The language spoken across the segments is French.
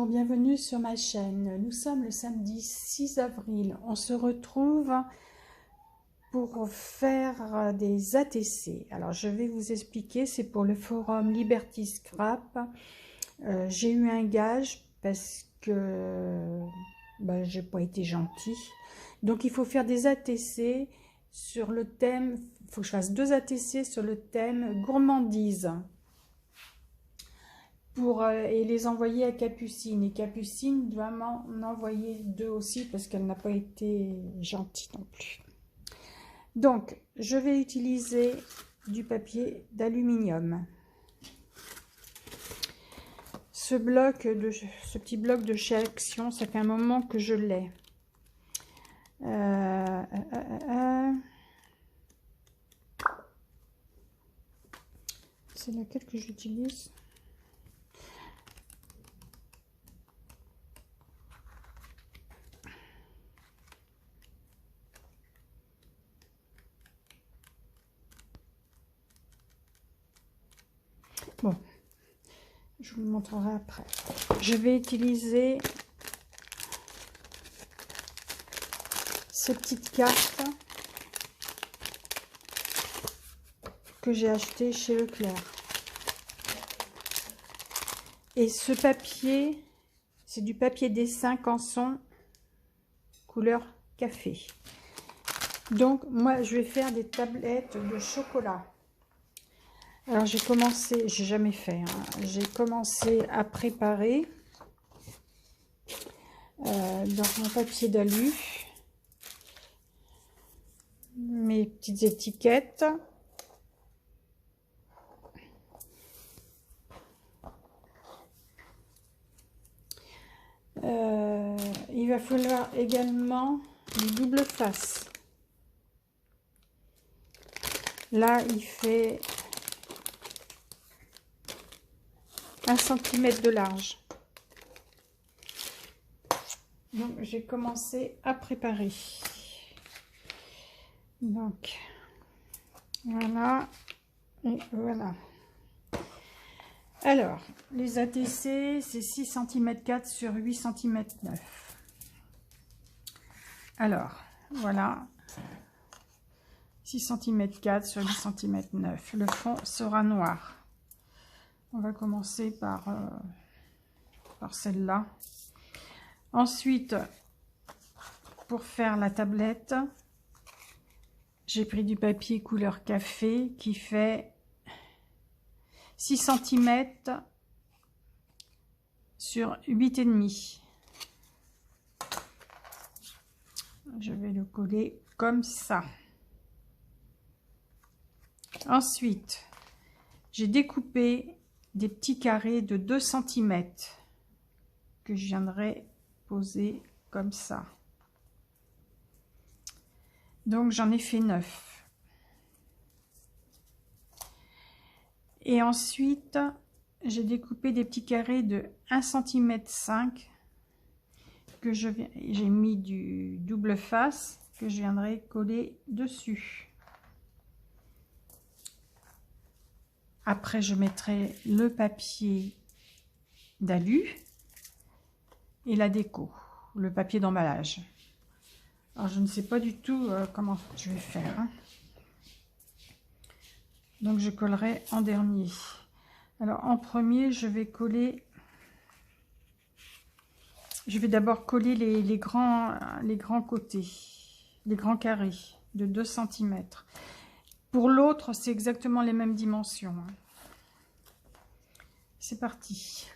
Bienvenue sur ma chaîne. Nous sommes le samedi 6 avril. On se retrouve pour faire des ATC. Alors je vais vous expliquer, c'est pour le forum Liberty Scrap. J'ai eu un gage parce que j'ai pas été gentille. Donc il faut faire des ATC sur le thème, il faut que je fasse 2 ATC sur le thème gourmandise. Et les envoyer à Capucine. Et Capucine doit m'en envoyer 2 aussi parce qu'elle n'a pas été gentille non plus. Donc, je vais utiliser du papier d'aluminium. Ce petit bloc de chez Action, ça fait un moment que je l'ai. C'est laquelle que j'utilise ? Bon, je vous le montrerai après. Je vais utiliser ces petites cartes que j'ai achetées chez Leclerc. Et ce papier, c'est du papier dessin Canson couleur café. Donc moi je vais faire des tablettes de chocolat. Alors j'ai commencé, j'ai jamais fait, j'ai commencé à préparer dans mon papier d'alu mes petites étiquettes. Il va falloir également du double face. Là il fait 1 cm de large. Donc j'ai commencé à préparer. Donc voilà et voilà. Alors les ATC c'est 6 cm 4 sur 8 cm 9. Alors voilà, 6 cm 4 sur 8 cm 9. Le fond sera noir. On va commencer par celle-là. Ensuite, pour faire la tablette, j'ai pris du papier couleur café qui fait 6 cm sur 8,5. Je vais le coller comme ça. Ensuite, j'ai découpé des petits carrés de 2 cm que je viendrai poser comme ça. Donc j'en ai fait 9. Et ensuite, j'ai découpé des petits carrés de 1,5 cm que j'ai mis du double face que je viendrai coller dessus. Après, je mettrai le papier d'alu et la déco, le papier d'emballage. Alors, je ne sais pas du tout comment je vais faire. Donc, je collerai en dernier. Alors, en premier, je vais coller... Je vais d'abord coller les grands côtés, les grands carrés de 2 cm. Pour l'autre, c'est exactement les mêmes dimensions. C'est parti.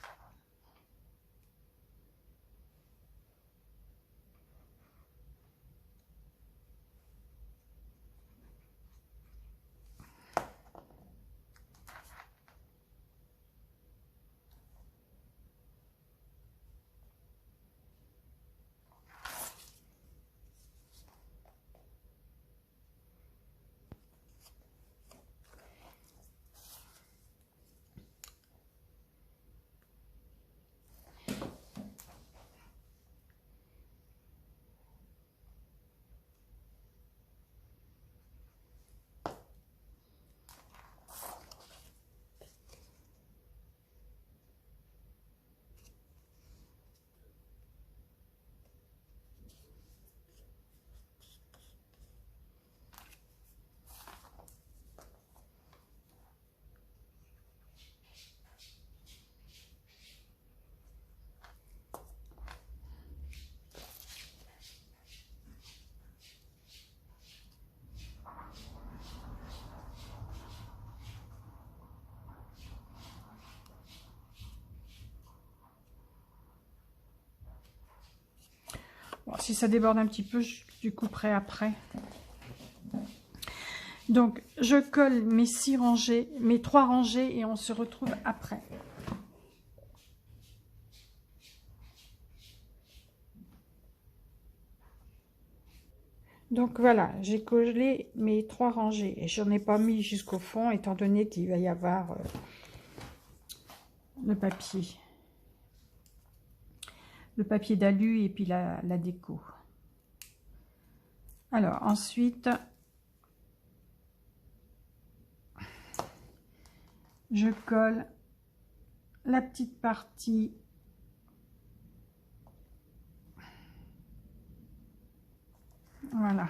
Bon, si ça déborde un petit peu, je couperai après. Donc, je colle mes 6 rangées, mes 3 rangées et on se retrouve après. Donc voilà, j'ai collé mes 3 rangées et j'en ai pas mis jusqu'au fond étant donné qu'il va y avoir le papier d'alu et puis la déco. Alors ensuite, je colle la petite partie voilà.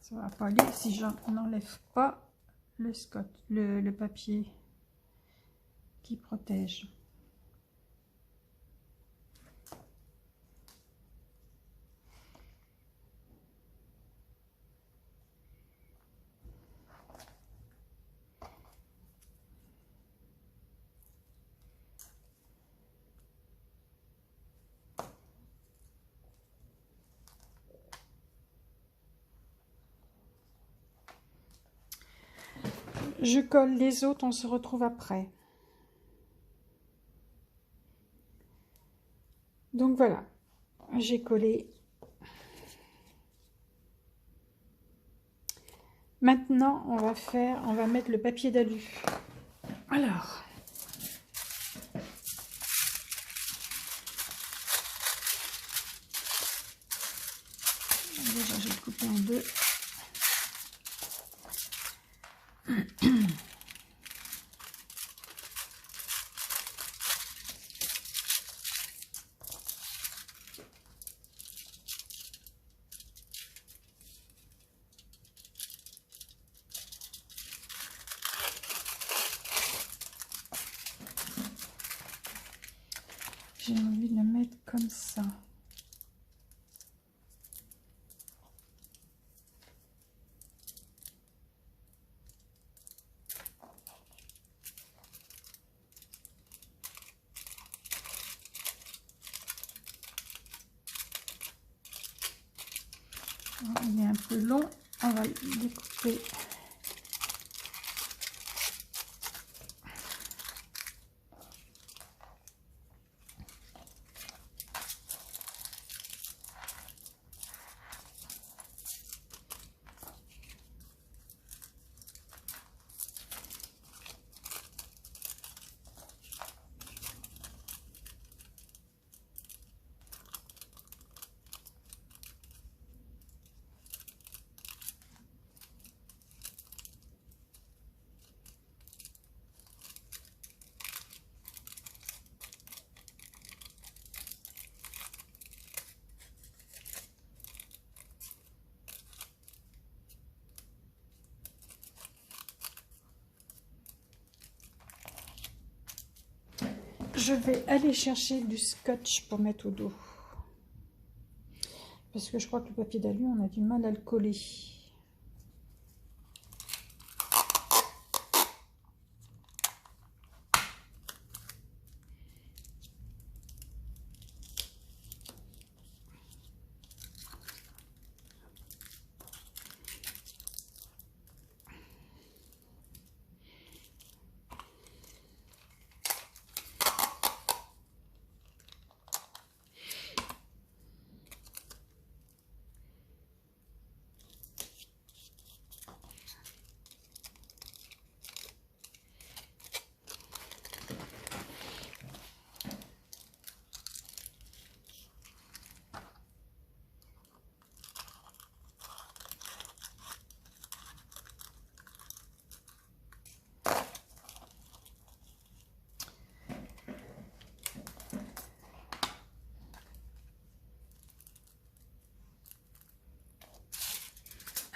Ça va pas aller si j'en enlève pas le scotch, le papier qui protège. Je colle les autres, on se retrouve après. Donc voilà, j'ai collé. Maintenant, on va mettre le papier d'alu. Alors, déjà j'ai coupé en deux. J'ai envie de le mettre comme ça. Il est un peu long, on va le découper. Je vais aller chercher du scotch pour mettre au dos. Parce que je crois que le papier d'alu, on a du mal à le coller.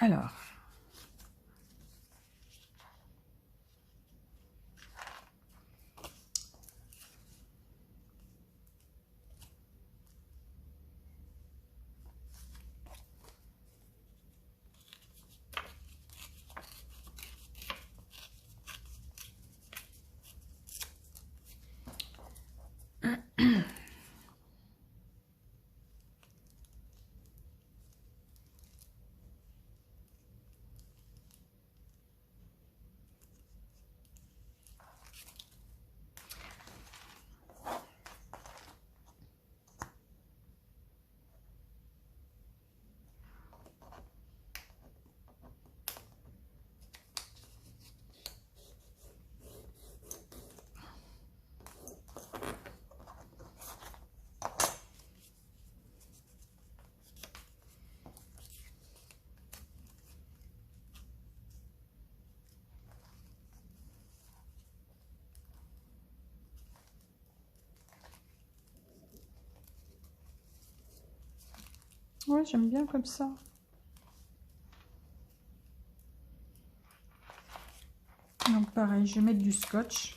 Alors, Ouais, j'aime bien comme ça. Donc pareil, je vais mettre du scotch.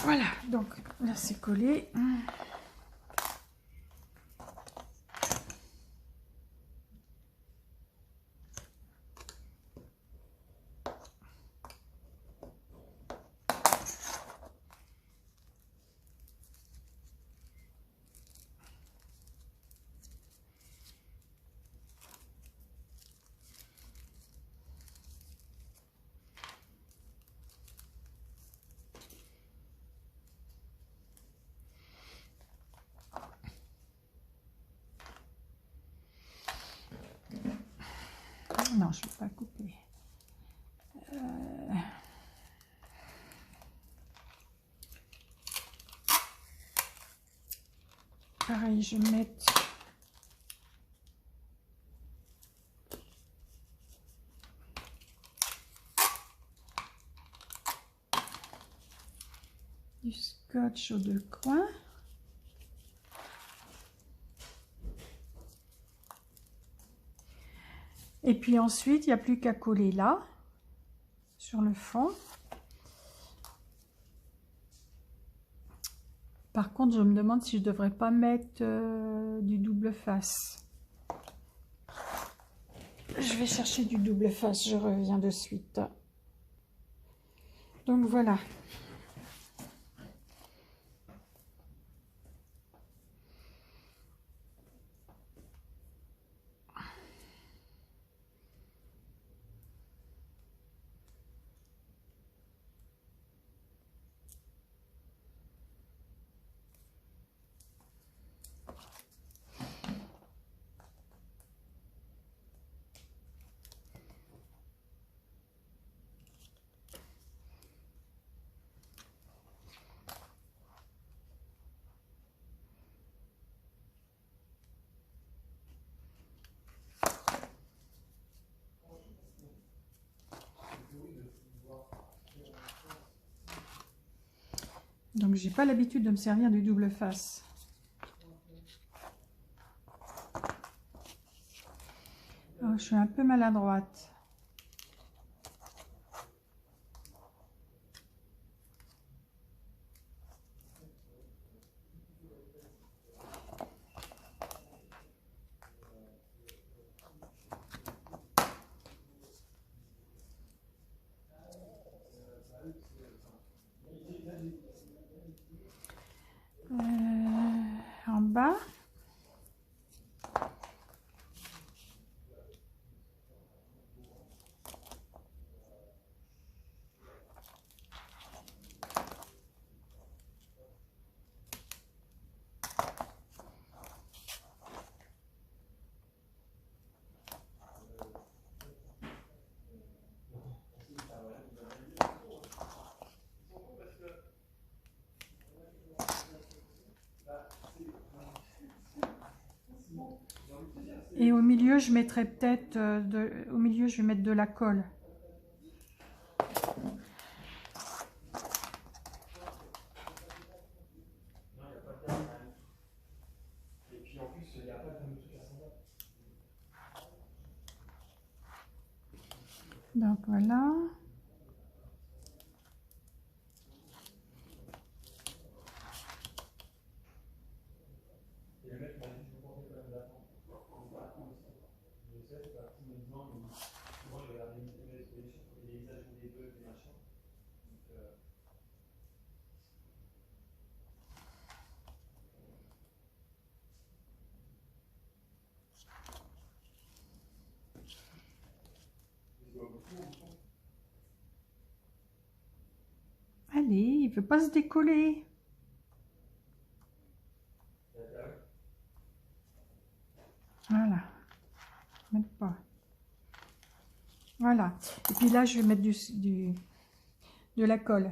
Voilà, donc là c'est collé. Non, je ne vais pas couper. Pareil, je vais mettre du scotch aux deux coins. Et puis ensuite, il n'y a plus qu'à coller là, sur le fond. Par contre, je me demande si je ne devrais pas mettre du double face. Je vais chercher du double face, je reviens de suite. Donc voilà. Donc j'ai pas l'habitude de me servir du double face. Alors, je suis un peu maladroite. En bas. Et au milieu, je mettrai peut-être, au milieu, je vais mettre de la colle. Donc voilà. Allez, il veut pas se décoller. Voilà. Même pas. Voilà. Et puis là, je vais mettre de la colle.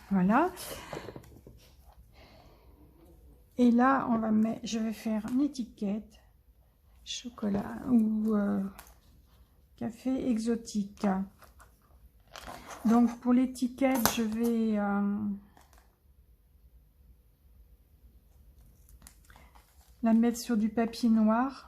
Voilà. Et là, on va mettre, je vais faire une étiquette chocolat ou café exotique. Donc pour l'étiquette, je vais la mettre sur du papier noir.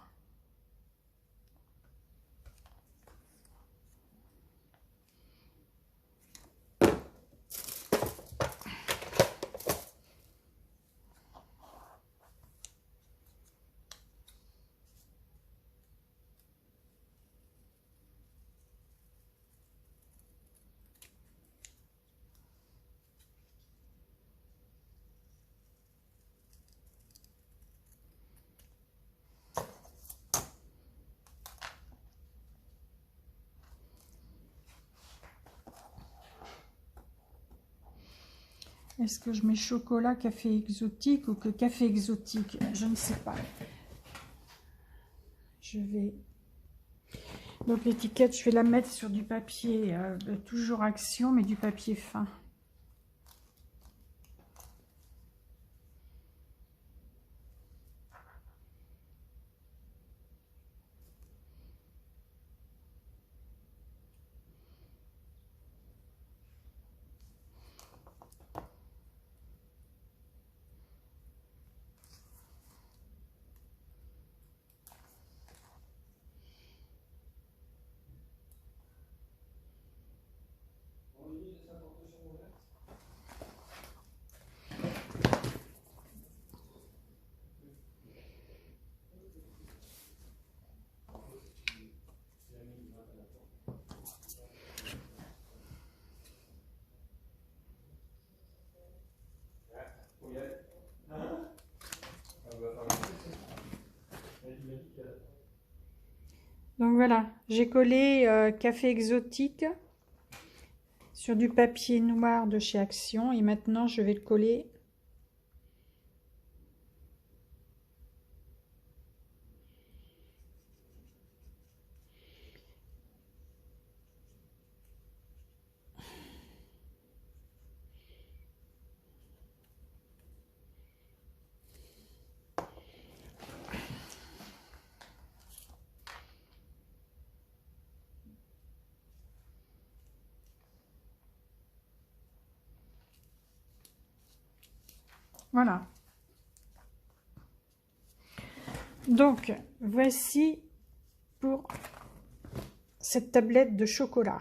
Est-ce que je mets chocolat, café exotique ou que café exotique? Je ne sais pas. Je vais... Donc l'étiquette, je vais la mettre sur du papier, toujours Action, mais du papier fin. Donc voilà, j'ai collé café exotique sur du papier noir de chez Action et maintenant je vais le coller . Voilà. Donc, voici pour cette tablette de chocolat.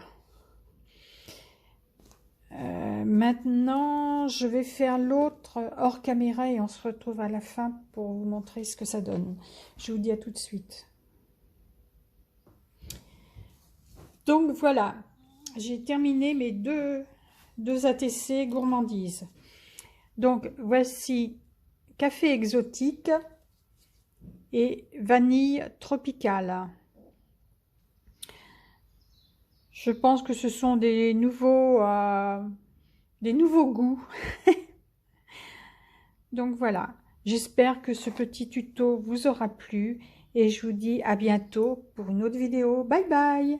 Maintenant, je vais faire l'autre hors caméra et on se retrouve à la fin pour vous montrer ce que ça donne. Je vous dis à tout de suite. Donc voilà, j'ai terminé mes deux ATC gourmandises. Donc voici café exotique et vanille tropicale. Je pense que ce sont des nouveaux goûts. Donc voilà. J'espère que ce petit tuto vous aura plu et je vous dis à bientôt pour une autre vidéo. Bye bye!